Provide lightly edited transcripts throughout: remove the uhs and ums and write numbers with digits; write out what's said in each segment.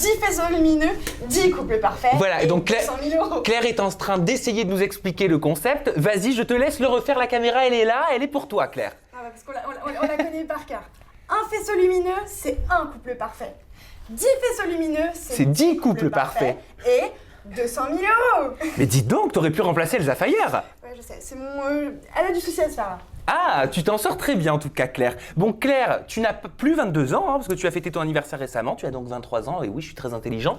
10 faisceaux lumineux, 10 couples parfaits. Voilà, et donc 200 000 euros. Claire est en train d'essayer de nous expliquer le concept. Vas-y, je te laisse le refaire, la caméra, elle est là, elle est pour toi, Claire. Ah ouais, parce qu'on la connaît par cœur. Un faisceau lumineux, c'est un couple parfait. 10 faisceaux lumineux, C'est 10 couples parfaits. Et 200 000 euros. Mais dis donc, t'aurais pu remplacer Elsa Fayer. Ouais, je sais, c'est mon... elle a du souci à se faire là. Ah, tu t'en sors très bien en tout cas, Claire. Bon, Claire, tu n'as plus 22 ans, hein, parce que tu as fêté ton anniversaire récemment, tu as donc 23 ans, et oui, je suis très intelligent.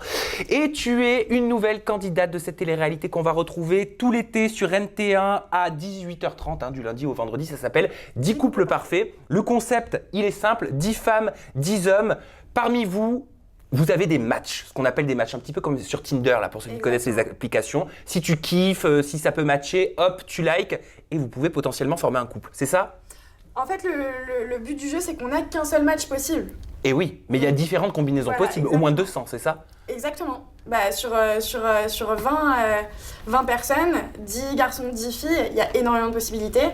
Et tu es une nouvelle candidate de cette télé-réalité qu'on va retrouver tout l'été sur NT1 à 18h30, hein, du lundi au vendredi, ça s'appelle 10 couples parfaits. Le concept, il est simple, 10 femmes, 10 hommes. Parmi vous, vous avez des matchs, ce qu'on appelle des matchs, un petit peu comme sur Tinder, là, pour ceux qui connaissent les applications. Si tu kiffes, si ça peut matcher, hop, tu likes, et vous pouvez potentiellement former un couple, c'est ça? En fait, le but du jeu, c'est qu'on n'a qu'un seul match possible. Et oui, mais il y a différentes combinaisons Voilà, possibles, au exactement. moins 200, c'est ça? Exactement. Bah, sur 20 personnes, 10 garçons, 10 filles, il y a énormément de possibilités.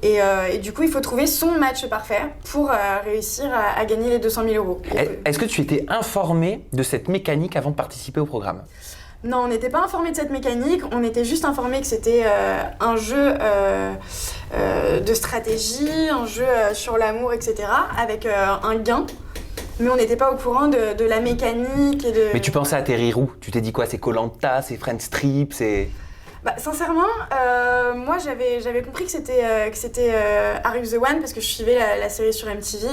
Et du coup, il faut trouver son match parfait pour réussir à gagner les 200 000 euros. Est-ce que tu étais informé de cette mécanique avant de participer au programme? Non, on n'était pas informé de cette mécanique, on était juste informé que c'était un jeu de stratégie, un jeu sur l'amour, etc., avec un gain. Mais on n'était pas au courant de la mécanique et de... Mais tu pensais atterrir où? Tu t'es dit quoi? C'est Koh-Lanta, c'est Friends Strip, c'est... Bah, sincèrement, moi j'avais compris que c'était Are You The One parce que je suivais la série sur MTV.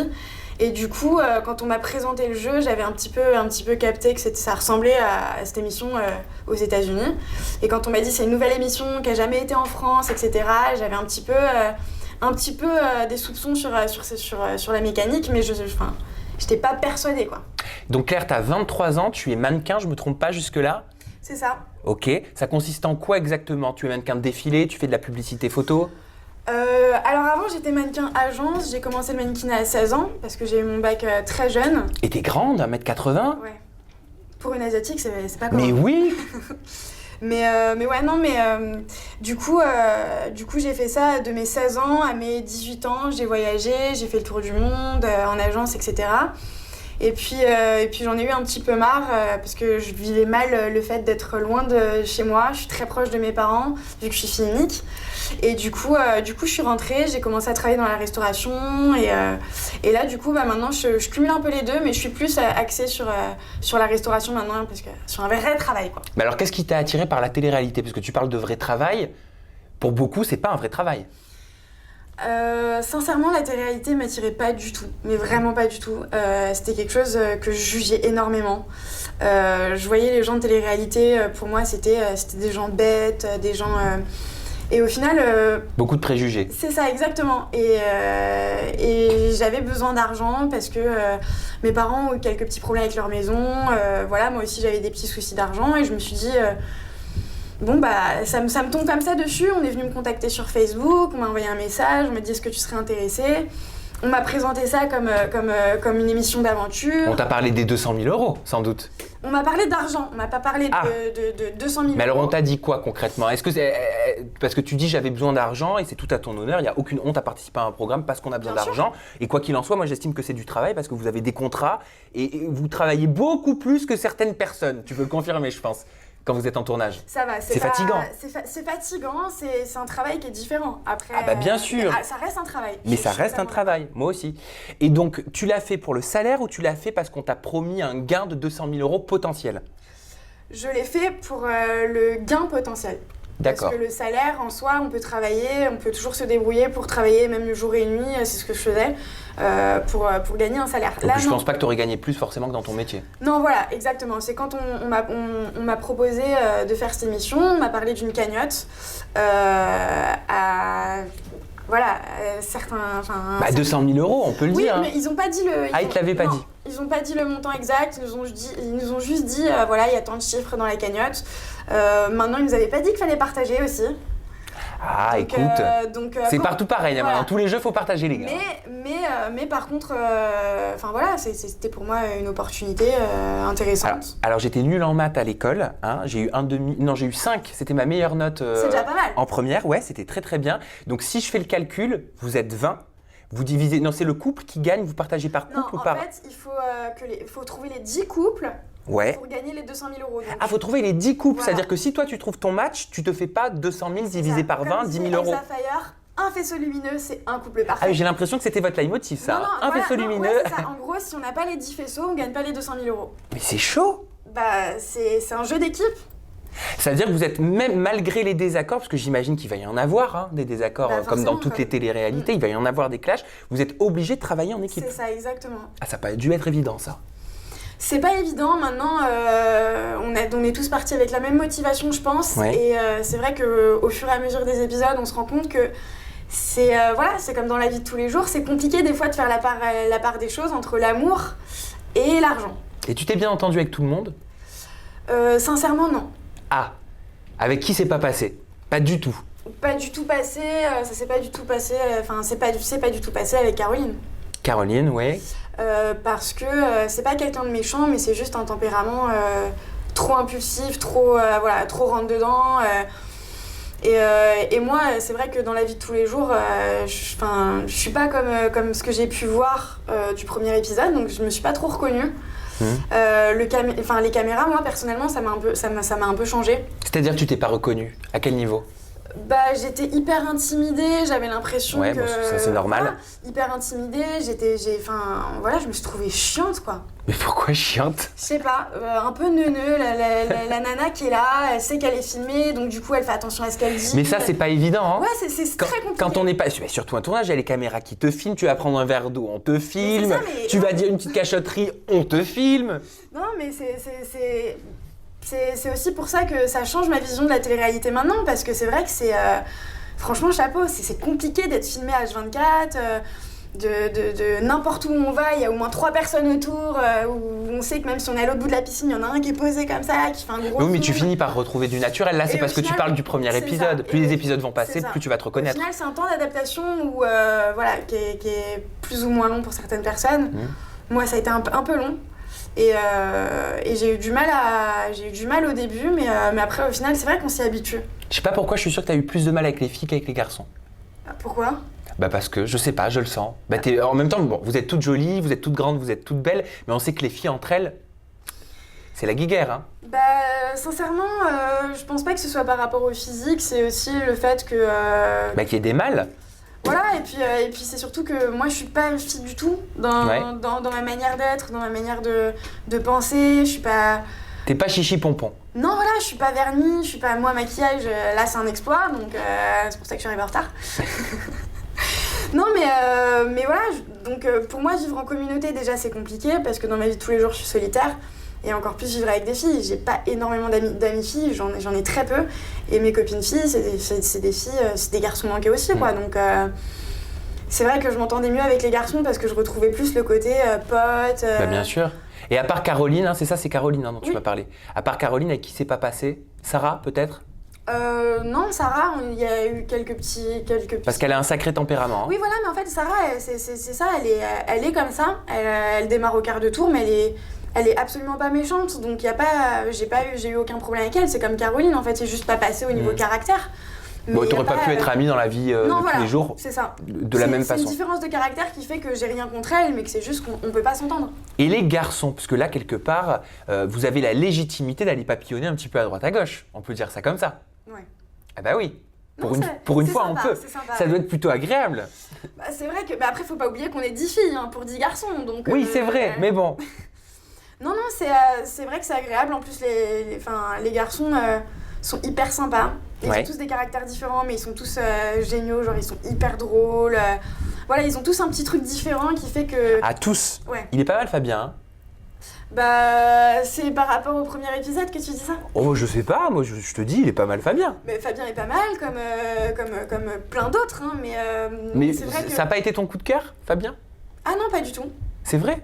Et du coup, quand on m'a présenté le jeu, j'avais un petit peu capté que ça ressemblait à cette émission aux États-Unis. Et quand on m'a dit c'est une nouvelle émission qui a jamais été en France, etc., j'avais un petit peu des soupçons sur la mécanique, mais j'étais pas persuadée, quoi. Donc Claire, tu as 23 ans, tu es mannequin, je me trompe pas jusque-là? C'est ça. Ok, ça consiste en quoi exactement? Tu es mannequin de défilé, tu fais de la publicité photo? Alors avant, j'étais mannequin agence, j'ai commencé le mannequinat à 16 ans parce que j'ai eu mon bac très jeune. Et t'es grande, 1m80? Ouais. Pour une asiatique, c'est pas commun. Mais oui! Mais ouais, non, mais du coup, j'ai fait ça de mes 16 ans à mes 18 ans. J'ai voyagé, j'ai fait le tour du monde en agence, etc. Et puis j'en ai eu un petit peu marre parce que je vivais mal le fait d'être loin de chez moi. Je suis très proche de mes parents vu que je suis fille unique. Et du coup, je suis rentrée, j'ai commencé à travailler dans la restauration et là, du coup, maintenant, je cumule un peu les deux, mais je suis plus axée sur la restauration maintenant parce que sur un vrai travail, quoi. Mais alors, qu'est-ce qui t'a attiré par la télé-réalité? Parce que tu parles de vrai travail. Pour beaucoup, c'est pas un vrai travail. Sincèrement, la télé-réalité m'attirait pas du tout, mais vraiment pas du tout. C'était quelque chose que je jugeais énormément. Je voyais les gens de télé-réalité, pour moi, c'était des gens bêtes, des gens... Et au final... Beaucoup de préjugés. C'est ça, exactement. Et j'avais besoin d'argent parce que mes parents ont eu quelques petits problèmes avec leur maison. Voilà, moi aussi, j'avais des petits soucis d'argent et je me suis dit... Bon bah ça me tombe comme ça dessus, on est venu me contacter sur Facebook, on m'a envoyé un message, on m'a dit est-ce que tu serais intéressée. On m'a présenté ça comme une émission d'aventure. On t'a parlé des 200 000 euros, sans doute. On m'a parlé d'argent, on m'a pas parlé de 200 000 euros. Mais alors on t'a dit quoi concrètement? Est-ce que c'est... Parce que tu dis j'avais besoin d'argent et c'est tout à ton honneur, il n'y a aucune honte à participer à un programme parce qu'on a besoin d'argent. Et quoi qu'il en soit, moi j'estime que c'est du travail parce que vous avez des contrats et vous travaillez beaucoup plus que certaines personnes. Tu peux le confirmer, je pense. Quand vous êtes en tournage. Ça va, c'est fatigant. C'est fatigant, c'est un travail qui est différent. Après, ah bah bien sûr. Ça reste un travail. Mais ça reste un travail, moi aussi. Et donc, tu l'as fait pour le salaire ou tu l'as fait parce qu'on t'a promis un gain de 200 000 euros potentiel? Je l'ai fait pour le gain potentiel. D'accord. Parce que le salaire, en soi, on peut travailler, on peut toujours se débrouiller pour travailler même jour et nuit, c'est ce que je faisais, pour gagner un salaire. Donc, je pense pas que tu aurais gagné plus forcément que dans ton métier. Non, voilà, exactement. C'est quand on m'a proposé de faire cette émission, on m'a parlé d'une cagnotte à... Voilà, certains... 200 000 euros, on peut le dire. Oui, mais ils ont pas dit le... ils te l'avaient pas dit. Ils n'ont pas dit le montant exact, ils nous ont juste dit, voilà, il y a tant de chiffres dans la cagnotte. Maintenant, ils nous avaient pas dit qu'il fallait partager aussi. Ah, donc, écoute, c'est partout pareil. Voilà. Dans tous les jeux, il faut partager, les gars. Mais par contre, voilà, c'était pour moi une opportunité intéressante. Alors j'étais nul en maths à l'école. Hein, j'ai eu j'ai eu 5. C'était ma meilleure note c'est déjà pas mal. En première. Ouais, c'était très très bien. Donc si je fais le calcul, vous êtes 20. Vous divisez, non c'est le couple qui gagne, vous partagez par couple Non, ou par… en fait, il faut trouver les 10 couples Ouais. pour gagner les 200 000 euros. Donc, Ah, faut trouver les 10 couples, Voilà. c'est-à-dire que si toi tu trouves ton match, tu te fais pas 200 000 divisé par 20, 10 000 euros. Elsa Fire, un faisceau lumineux, c'est un couple parfait. Ah oui, j'ai l'impression que c'était votre leitmotiv ça. Non, non, Un voilà, faisceau non, lumineux. ouais, c'est ça. En gros, si on n'a pas les 10 faisceaux, on gagne pas les 200 000 euros. Mais c'est chaud. Bah, c'est un jeu d'équipe. Ça veut dire que vous êtes même malgré les désaccords, parce que j'imagine qu'il va y en avoir hein, des désaccords Bah, comme dans forcément, toutes les téléréalités, il va y en avoir des clashs, vous êtes obligé de travailler en équipe. C'est ça, exactement. Ah, ça n'a pas dû être évident ça. C'est pas évident, maintenant on est tous partis avec la même motivation je pense, Ouais. et c'est vrai qu'au fur et à mesure des épisodes on se rend compte que c'est comme dans la vie de tous les jours, c'est compliqué des fois de faire la part des choses entre l'amour et l'argent. Et tu t'es bien entendu avec tout le monde? Sincèrement non. Ah, avec qui c'est pas passé? Pas du tout. Pas du tout passé, ça s'est pas du tout passé, enfin c'est pas du tout passé avec Caroline. Caroline, ouais. Parce que c'est pas quelqu'un de méchant, mais c'est juste un tempérament trop impulsif, trop rentre dedans. Et moi, c'est vrai que dans la vie de tous les jours, je suis pas comme ce que j'ai pu voir du premier épisode, donc je me suis pas trop reconnue. Les caméras, moi personnellement, ça m'a un peu changé. C'est-à-dire que tu t'es pas reconnue? À quel niveau? Bah, j'étais hyper intimidée, j'avais l'impression Ouais, que… bon, ça c'est normal. Voilà, hyper intimidée, je me suis trouvée chiante, quoi. Mais pourquoi chiante? Je sais pas, un peu neuneux, la nana qui est là, elle sait qu'elle est filmée, donc du coup elle fait attention à ce qu'elle dit. Mais ça c'est pas évident, hein. Ouais, c'est très compliqué. Quand on n'est pas… Mais surtout un tournage, il y a les caméras qui te filment, tu vas prendre un verre d'eau, on te filme, ça, mais- tu vas dire une petite cachotterie, on te filme. Non, mais c'est aussi pour ça que ça change ma vision de la télé-réalité maintenant, parce que c'est vrai que c'est… franchement, chapeau, c'est compliqué d'être filmé H24, de n'importe où on va, il y a au moins 3 personnes autour, où on sait que même si on est à l'autre bout de la piscine, il y en a un qui est posé comme ça, qui fait un gros… Oui, mais tu zoom. finis par retrouver du naturel. Là, c'est Et parce au que tu final, parles du premier c'est épisode. ça. Plus Et les au- épisodes vont passer, c'est ça. plus tu vas te Au reconnaître. final, c'est un temps d'adaptation où, qui est plus ou moins long pour certaines personnes. Moi, ça a été un peu long. Et j'ai eu du mal au début, mais après, au final, c'est vrai qu'on s'y habitue. Je sais pas pourquoi, je suis sûr que tu as eu plus de mal avec les filles qu'avec les garçons. Pourquoi ? Bah parce que, je sais pas, je le sens. Bah en même temps, bon, vous êtes toutes jolies, vous êtes toutes grandes, vous êtes toutes belles, mais on sait que les filles entre elles, c'est la guéguerre, hein. Bah, sincèrement, je pense pas que ce soit par rapport au physique, c'est aussi le fait que… Bah qu'il y ait des mâles. Voilà, et puis c'est surtout que moi je suis pas fille du tout dans ma manière d'être, dans ma manière de penser, je suis pas… T'es pas chichi pompon. Non, voilà, je suis pas vernie, je suis pas… Moi, maquillage, là c'est un exploit, donc c'est pour ça que je suis arrivée en retard. Non, mais voilà, donc pour moi, vivre en communauté, déjà c'est compliqué, parce que dans ma vie de tous les jours, je suis solitaire. Et encore plus vivre avec des filles. J'ai pas énormément d'amis filles, j'en ai très peu. Et mes copines filles, c'est des filles, c'est des garçons manqués aussi, quoi. Donc c'est vrai que je m'entendais mieux avec les garçons parce que je retrouvais plus le côté pote. Bah bien sûr. Et à part Caroline, hein, c'est Caroline hein, dont tu Oui. m'as parlé. À part Caroline, avec qui c'est pas passé? Sarah, peut-être? Non, Sarah, il y a eu quelques petits… Parce qu'elle a un sacré tempérament. Hein. Oui, voilà, mais en fait, Sarah, c'est ça, elle est comme ça. Elle démarre au quart de tour, mais elle est absolument pas méchante. Donc, j'ai eu aucun problème avec elle. C'est comme Caroline, en fait, c'est juste pas passé au niveau caractère. Bon, Mais t'aurais y a pas pu être amie dans la vie non, de voilà, tous les jours c'est ça. de la même C'est façon. une différence de caractère qui fait que j'ai rien contre elle, mais que c'est juste qu'on peut pas s'entendre. Et les garçons, parce que là, quelque part, vous avez la légitimité d'aller papillonner un petit peu à droite à gauche. On peut dire ça comme ça. Ouais. Ah bah oui. Non, Pour une c'est fois, sympa, on peut. c'est sympa, Ça ouais. doit être plutôt agréable. Bah, c'est vrai que… Bah, après, faut pas oublier qu'on est 10 filles pour 10 garçons, donc… Oui, c'est vrai, mais bon. Non, c'est vrai que c'est agréable. En plus, les garçons sont hyper sympas. Ils Ouais. ont tous des caractères différents, mais ils sont tous géniaux. Genre, ils sont hyper drôles. Voilà, ils ont tous un petit truc différent qui fait que… À tous. Ouais. Il est pas mal, Fabien. Hein. Bah, c'est par rapport au premier épisode que tu dis ça. Oh, je sais pas, moi je te dis, il est pas mal, Fabien. Mais Fabien est pas mal, comme plein d'autres, hein, Mais c'est vrai que… ça n'a pas été ton coup de cœur, Fabien? Ah non, pas du tout. C'est vrai?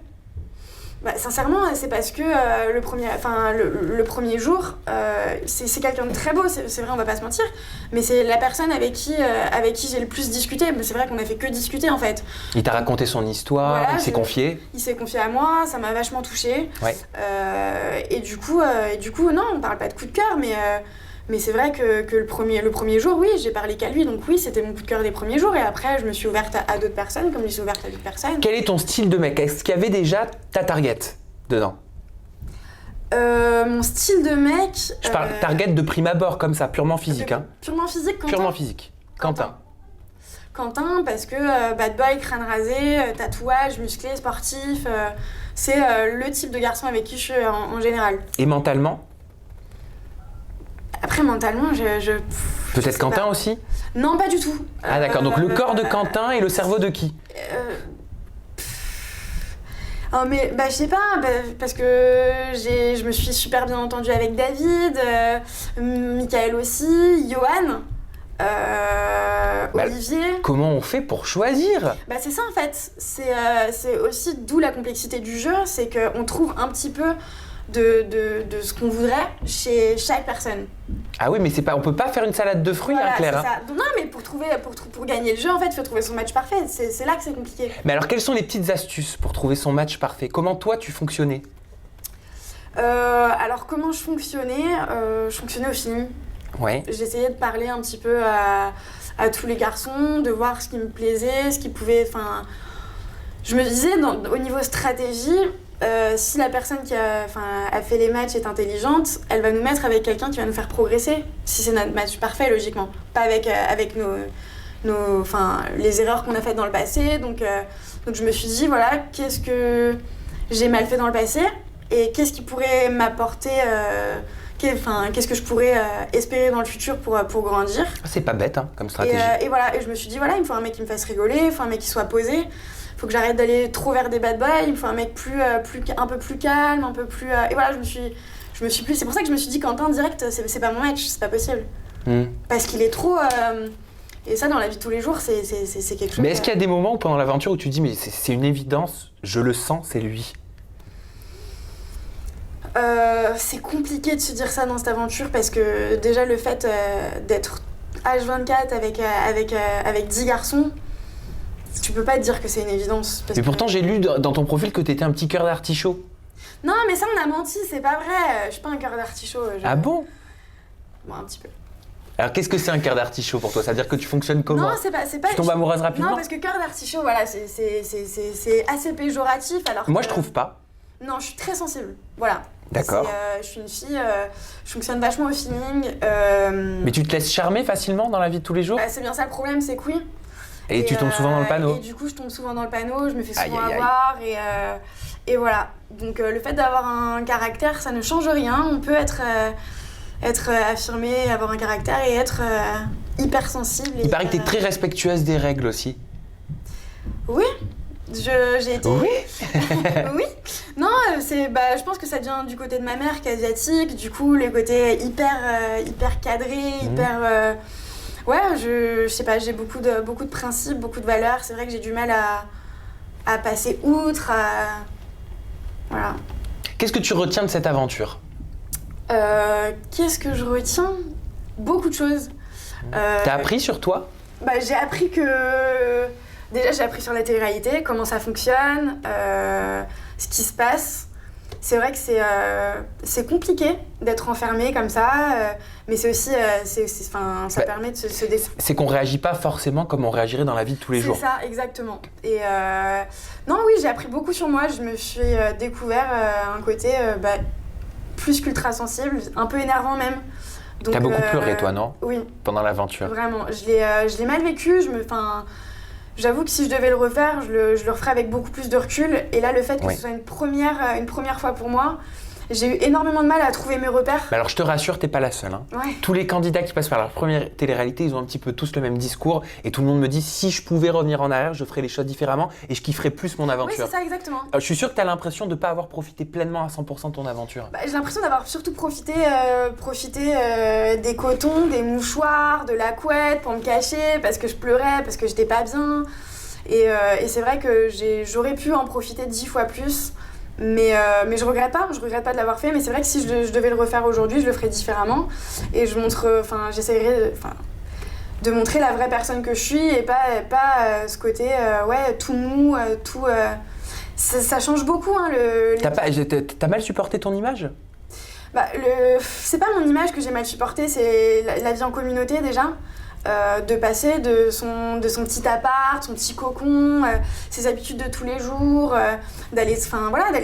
Bah, sincèrement, c'est parce que le premier jour, c'est quelqu'un de très beau, c'est vrai, on va pas se mentir, mais c'est la personne avec qui j'ai le plus discuté. Mais c'est vrai qu'on a fait que discuter en fait. Il t'a raconté son histoire, Voilà, il s'est confié. Il s'est confié à moi, ça m'a vachement touchée. Ouais. Et du coup, non, on parle pas de coup de cœur, Mais c'est vrai que le premier jour, oui, j'ai parlé qu'à lui. Donc oui, c'était mon coup de cœur des premiers jours. Et après, je me suis ouverte à d'autres personnes, comme je suis ouverte à d'autres personnes. Quel est ton style de mec? Est-ce qu'il y avait déjà ta target dedans? Mon style de mec... Je parle target de prime abord, comme ça, purement physique. Hein. Purement physique, Quentin. Purement physique. Quentin. Quentin, parce que bad boy, crâne rasé, tatouage, musclé, sportif. C'est le type de garçon avec qui je suis en général. Et mentalement? Après, mentalement, Peut-être Quentin aussi? Non, pas du tout. Ah d'accord, donc le corps de Quentin et le cerveau de qui? Oh, mais je sais pas, parce que je me suis super bien entendue avec David, Michael aussi, Johan, Olivier. Comment on fait pour choisir? C'est ça en fait, c'est aussi d'où la complexité du jeu, c'est qu'on trouve un petit peu de ce qu'on voudrait chez chaque personne. Ah oui, mais on peut pas faire une salade de fruits, voilà, hein, Claire. C'est ça. Donc, non, mais pour gagner le jeu, en fait, il faut trouver son match parfait. C'est là que c'est compliqué. Mais alors, quelles sont les petites astuces pour trouver son match parfait? Comment toi, tu fonctionnais? Alors, comment je fonctionnais? Je fonctionnais au feeling. Ouais. J'essayais de parler un petit peu à tous les garçons, de voir ce qui me plaisait, ce qui pouvait... Je me disais, au niveau stratégie... si la personne qui a fait les matchs est intelligente, elle va nous mettre avec quelqu'un qui va nous faire progresser. Si c'est notre match parfait, logiquement. Pas avec les erreurs qu'on a faites dans le passé. Donc je me suis dit, voilà, qu'est-ce que j'ai mal fait dans le passé et qu'est-ce qui pourrait m'apporter... qu'est-ce que je pourrais espérer dans le futur pour grandir. C'est pas bête, hein, comme stratégie. Et voilà, et je me suis dit, voilà, il me faut un mec qui me fasse rigoler, il faut un mec qui soit posé. Faut que j'arrête d'aller trop vers des bad boys, il me faut un mec un peu plus calme, un peu plus... Et voilà, je me suis plus... C'est pour ça que je me suis dit, Quentin, direct, c'est pas mon match, c'est pas possible. Parce qu'il est trop... Et ça, dans la vie de tous les jours, c'est quelque chose... Mais est-ce qu'il y a des moments où, pendant l'aventure où tu dis, mais c'est une évidence, je le sens, c'est lui? C'est compliqué de se dire ça dans cette aventure, parce que déjà, le fait d'être H24 avec 10 garçons... Tu peux pas te dire que c'est une évidence. Mais pourtant, j'ai lu dans ton profil que t'étais un petit cœur d'artichaut. Non, mais ça, on a menti, c'est pas vrai. Je suis pas un cœur d'artichaut. Ah bon? Bon, un petit peu. Alors, qu'est-ce que c'est un cœur d'artichaut pour toi? C'est-à-dire que tu fonctionnes comment? Non, c'est pas... Tu tombes amoureuse rapidement? Non, parce que cœur d'artichaut, voilà, c'est assez péjoratif. Alors Moi, je trouve pas. Non, je suis très sensible. Voilà. D'accord. Je suis une fille, je fonctionne vachement au feeling. Mais tu te laisses charmer facilement dans la vie de tous les jours? C'est bien ça le problème, c'est que oui. Et tu tombes souvent dans le panneau? Et du coup, je tombe souvent dans le panneau, je me fais souvent avoir. Et voilà. Donc, le fait d'avoir un caractère, ça ne change rien. On peut être affirmé, avoir un caractère et être hyper sensible. Il paraît que tu es très respectueuse des règles aussi. Oui. J'ai été... Oui. Oui. Non, je pense que ça vient du côté de ma mère qui est asiatique. Du coup, les côtés hyper cadrés, hyper... Ouais, je sais pas, j'ai beaucoup de principes, beaucoup de valeurs. C'est vrai que j'ai du mal à passer outre, Voilà. Qu'est-ce que tu retiens de cette aventure? Qu'est-ce que je retiens? Beaucoup de choses. T'as appris sur toi? J'ai appris que... Déjà, j'ai appris sur la télé-réalité, comment ça fonctionne, ce qui se passe. C'est vrai que c'est compliqué d'être enfermé comme ça, mais c'est aussi, ça permet de se c'est qu'on réagit pas forcément comme on réagirait dans la vie de tous les jours. C'est ça, exactement. Et non, oui, j'ai appris beaucoup sur moi. Je me suis découvert un côté plus qu'ultra sensible, un peu énervant même. T'as beaucoup pleuré, toi, non? Oui. Pendant l'aventure. Vraiment, je l'ai mal vécu. J'avoue que si je devais le refaire, je le referais avec beaucoup plus de recul. Et là, le fait que ce soit une première fois pour moi, j'ai eu énormément de mal à trouver mes repères. Alors je te rassure, t'es pas la seule. Hein. Ouais. Tous les candidats qui passent par leur première télé-réalité, ils ont un petit peu tous le même discours. Et tout le monde me dit, si je pouvais revenir en arrière, je ferais les choses différemment et je kifferais plus mon aventure. Oui, c'est ça, exactement. Je suis sûr que t'as l'impression de ne pas avoir profité pleinement à 100% de ton aventure. J'ai l'impression d'avoir surtout profité des cotons, des mouchoirs, de la couette pour me cacher, parce que je pleurais, parce que j'étais pas bien. Et c'est vrai que j'aurais pu en profiter 10 fois plus. Mais je regrette pas de l'avoir fait, mais c'est vrai que si je devais le refaire aujourd'hui, je le ferais différemment et j'essaierais de montrer la vraie personne que je suis et pas ce côté tout mou, ça change beaucoup hein, T'as mal supporté ton image? C'est pas mon image que j'ai mal supportée, c'est la vie en communauté déjà. De passer de son petit appart, son petit cocon, ses habitudes de tous les jours, d'aller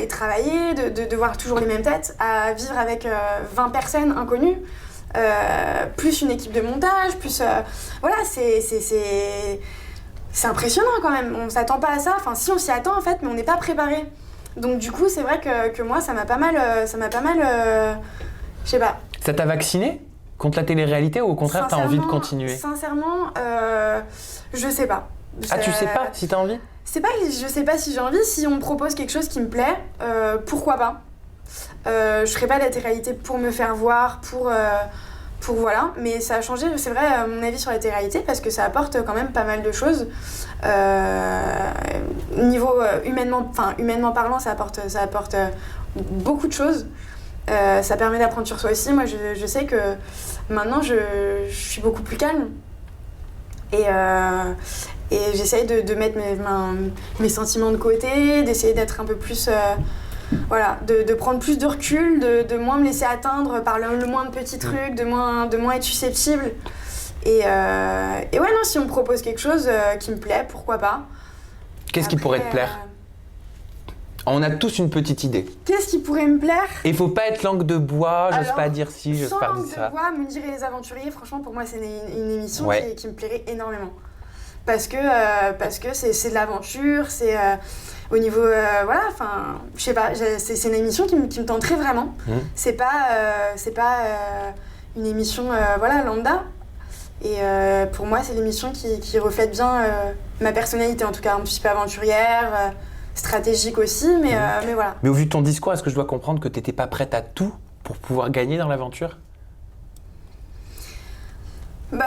travailler, de voir toujours les mêmes têtes, à vivre avec 20 personnes inconnues, plus une équipe de montage, plus... c'est impressionnant quand même, on s'attend pas à ça, enfin si on s'y attend en fait, mais on n'est pas préparé. Donc du coup, c'est vrai que moi, ça m'a pas mal, je sais pas. Ça t'a vacciné contre la télé-réalité ou au contraire, t'as envie de continuer? Sincèrement, je sais pas. Ah, tu sais pas si t'as envie? Je sais pas si j'ai envie. Si on me propose quelque chose qui me plaît, pourquoi pas. Je ferai pas de la télé-réalité pour me faire voir, pour voilà. Mais ça a changé, c'est vrai, mon avis sur la télé-réalité parce que ça apporte quand même pas mal de choses. Niveau humainement parlant, ça apporte beaucoup de choses. Ça permet d'apprendre sur soi aussi. Moi, je sais que maintenant, je suis beaucoup plus calme. Et j'essaye de mettre mes sentiments de côté, d'essayer d'être un peu plus... de prendre plus de recul, de moins me laisser atteindre par le moins de petits trucs, de moins être susceptible. Et ouais, non, si on me propose quelque chose qui me plaît, pourquoi pas. Qu'est-ce qui pourrait te plaire? On a tous une petite idée. Qu'est-ce qui pourrait me plaire? Et il faut pas être langue de bois, j'ose pas dire ci, j'ose pas dire ça. Sans langue de bois, Me dirait les aventuriers, franchement pour moi c'est une émission qui me plairait énormément. Parce que c'est de l'aventure, c'est au niveau, je sais pas, c'est une émission qui me tenterait vraiment. C'est pas une émission lambda. Et pour moi c'est l'émission qui reflète bien ma personnalité en tout cas, un petit peu aventurière. Stratégique aussi, mais voilà. Mais au vu de ton discours, est-ce que je dois comprendre que tu n'étais pas prête à tout pour pouvoir gagner dans l'aventure? Je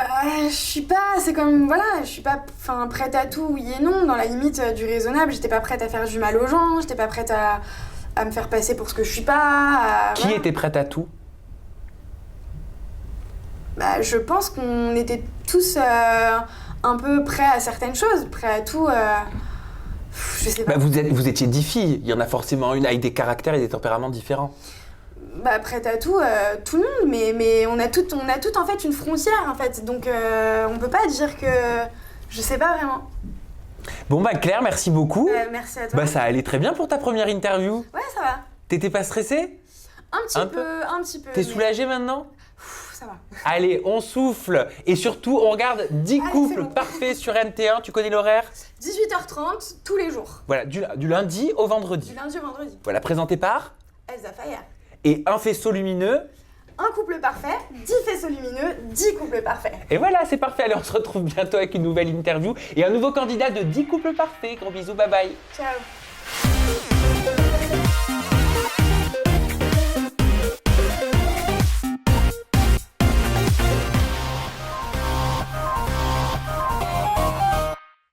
suis pas, je suis pas prête à tout, oui et non, dans la limite du raisonnable. J'étais pas prête à faire du mal aux gens, j'étais pas prête à me faire passer pour ce que je suis pas. Qui était prête à tout? Je pense qu'on était tous un peu prêts à certaines choses, prêts à tout. Je sais pas. Vous étiez 10 filles, il y en a forcément une avec des caractères et des tempéraments différents. Prête à tout, tout le monde, mais on a toutes en fait une frontière en fait, donc on peut pas dire que... Je sais pas vraiment. Bon Claire, merci beaucoup. Merci à toi. Ça allait très bien pour ta première interview. Ouais, ça va. T'étais pas stressée? Un petit peu. T'es soulagée maintenant? Ça va. Allez, on souffle et surtout on regarde 10 couples parfaits sur NT1. Tu connais l'horaire? 18h30 tous les jours. Voilà, du lundi au vendredi. Du lundi au vendredi. Voilà, présenté par Elsa Fayer. Et un faisceau lumineux. Un couple parfait, 10 faisceaux lumineux, 10 couples parfaits. Et voilà, c'est parfait. Allez, on se retrouve bientôt avec une nouvelle interview et un nouveau candidat de 10 couples parfaits. Gros bisous, bye bye. Ciao.